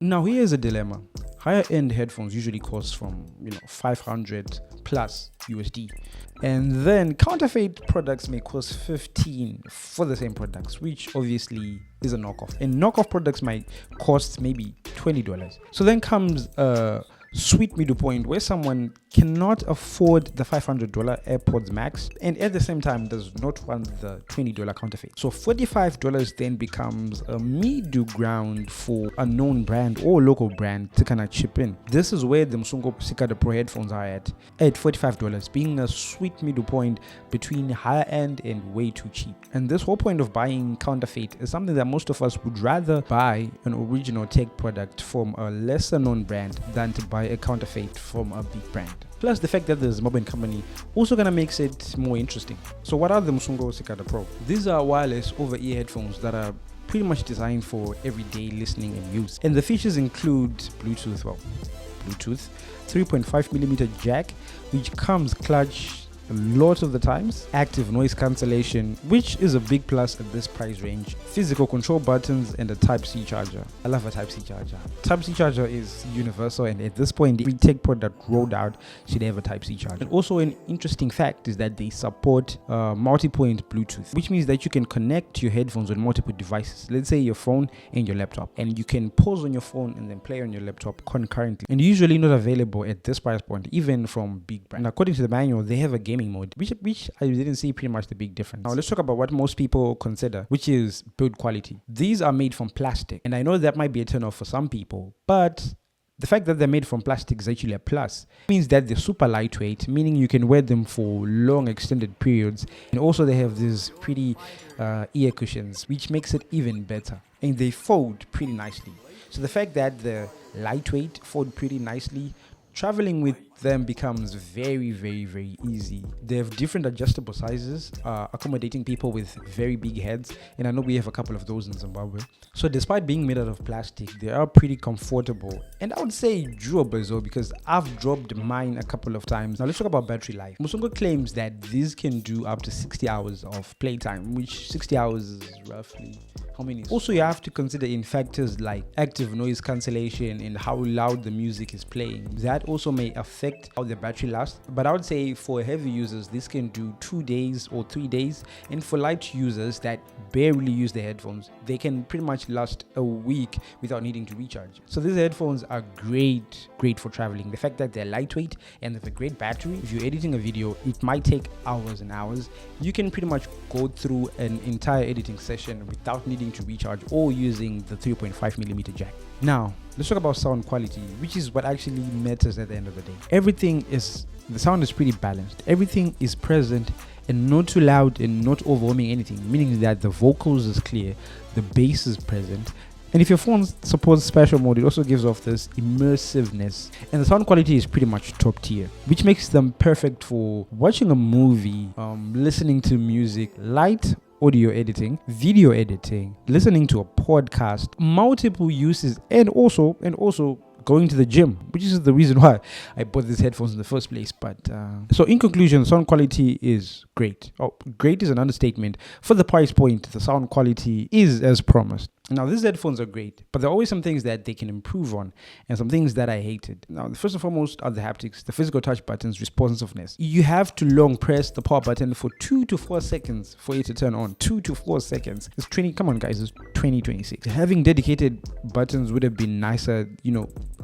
Now here's a dilemma. Higher end headphones usually cost from 500 plus USD, and then counterfeit products may cost 15 for the same products, which obviously is a knockoff, and knockoff products might cost maybe $20. So then comes a sweet middle point where someone cannot afford the $500 AirPods Max and at the same time does not want the $20 counterfeit. So $45 then becomes a middle ground for a known brand or local brand to kind of chip in. This is where the Musungo Cicada Pro headphones are at $45, being a sweet middle point between higher end and way too cheap. And this whole point of buying counterfeit is something that most of us would rather buy an original tech product from a lesser known brand than to buy a counterfeit from a big brand. Plus the fact that there's a mobile company also gonna makes it more interesting. So what are the Musungo Cicada Pro? These are wireless over-ear headphones that are pretty much designed for everyday listening and use. And the features include Bluetooth 3.5mm jack, which comes clutch a lot of the times, active noise cancellation, which is a big plus at this price range, physical control buttons, and a Type-C charger. I love a Type-C charger. Type-C charger is universal, and at this point every tech product rolled out should have a Type-C charger. And also an interesting fact is that they support multi-point Bluetooth, which means that you can connect your headphones on multiple devices, let's say your phone and your laptop, and you can pause on your phone and then play on your laptop concurrently, and usually not available at this price point even from big brands. And according to the manual, they have a gaming mode, which I didn't see pretty much the big difference. Now let's talk about what most people consider, which is build quality. These are made from plastic, and I know that might be a turn off for some people, but the fact that they're made from plastic is actually a plus. It means that they're super lightweight, meaning you can wear them for long extended periods, and also they have these pretty ear cushions, which makes it even better, and they fold pretty nicely. So the fact that they're lightweight, fold pretty nicely, traveling with them becomes very, very, very easy. They have different adjustable sizes, accommodating people with very big heads, and I know we have a couple of those in Zimbabwe. So despite being made out of plastic, they are pretty comfortable, and I would say durable as well, because I've dropped mine a couple of times. Now let's talk about battery life. Musungo claims that these can do up to 60 hours of playtime, which 60 hours is roughly how many? Also, you have to consider in factors like active noise cancellation and how loud the music is playing. That also may affect how the battery lasts, but I would say for heavy users this can do 2 days or 3 days, and for light users that barely use the headphones, they can pretty much last a week without needing to recharge. So these headphones are great for traveling. The fact that they're lightweight and they have a great battery, if you're editing a video, it might take hours and hours. You can pretty much go through an entire editing session without needing to recharge or using the 3.5mm jack. Now let's talk about sound quality, which is what actually matters at the end of the day. The sound is pretty balanced, everything is present and not too loud and not overwhelming anything, meaning that the vocals is clear, the bass is present, and if your phone supports spatial mode, it also gives off this immersiveness, and the sound quality is pretty much top tier, which makes them perfect for watching a movie, listening to music, light audio editing, video editing, listening to a podcast, multiple uses, and also going to the gym, which is the reason why I bought these headphones in the first place. But so in conclusion, sound quality is great. Great is an understatement. For the price point, the sound quality is as promised. Now, these headphones are great, but there are always some things that they can improve on and some things that I hated. Now, first and foremost are the haptics, the physical touch buttons, responsiveness. You have to long press the power button for 2 to 4 seconds for it to turn on. 2 to 4 seconds. Come on guys, it's 2026. Having dedicated buttons would have been nicer,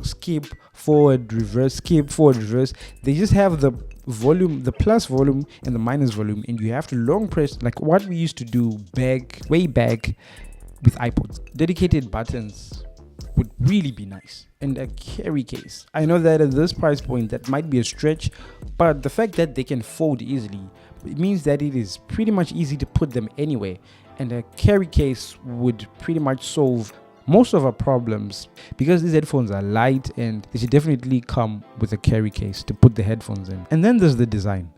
skip, forward, reverse, skip, forward, reverse. They just have the volume, the plus volume and the minus volume, and you have to long press like what we used to do way back with iPods. Dedicated buttons would really be nice, and a carry case. I know that at this price point that might be a stretch, but the fact that they can fold easily, it means that it is pretty much easy to put them anywhere, and a carry case would pretty much solve most of our problems, because these headphones are light and they should definitely come with a carry case to put the headphones in. And then there's the design.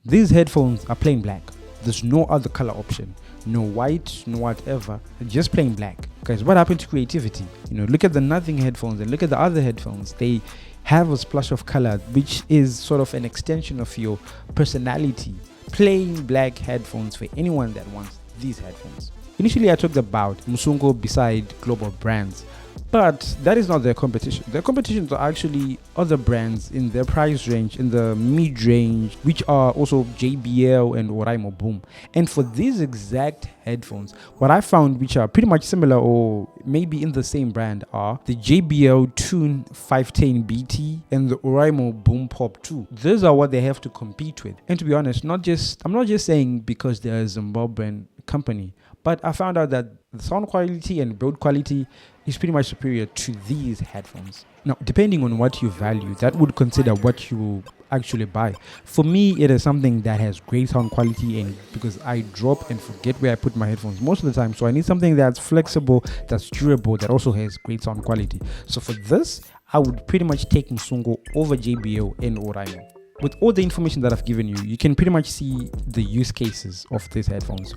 These headphones are plain black. There's no other color option, no white, no whatever, just plain black. Guys, what happened to creativity? Look at the Nothing headphones and look at the other headphones. They have a splash of color, which is sort of an extension of your personality. Plain black headphones for anyone that wants these headphones. Initially, I talked about Musungo beside global brands, But that is not their competition. Their competitions are actually other brands in their price range, in the mid-range, which are also JBL and Oraimo Boom. And for these exact headphones, what I found, which are pretty much similar or maybe in the same brand, are the JBL Tune 510 BT and the Oraimo Boom Pop 2. Those are what they have to compete with. And to be honest, I'm not just saying because they're a Zimbabwean company, but I found out that the sound quality and build quality is pretty much superior to these headphones. Now, depending on what you value, that would consider what you will actually buy. For me, it is something that has great sound quality, and because I drop and forget where I put my headphones most of the time, so I need something that's flexible, that's durable, that also has great sound quality. So for this, I would pretty much take Musungo over JBL and Oraimo. With all the information that I've given you, you can pretty much see the use cases of these headphones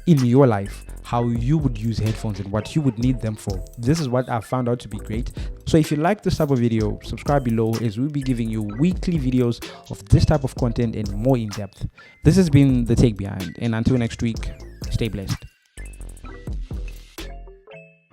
in your life, how you would use headphones and what you would need them for. This is what I found out to be great. So if you like this type of video, subscribe below, as we'll be giving you weekly videos of this type of content and more in depth. This has been The Take Behind, and until next week, stay blessed.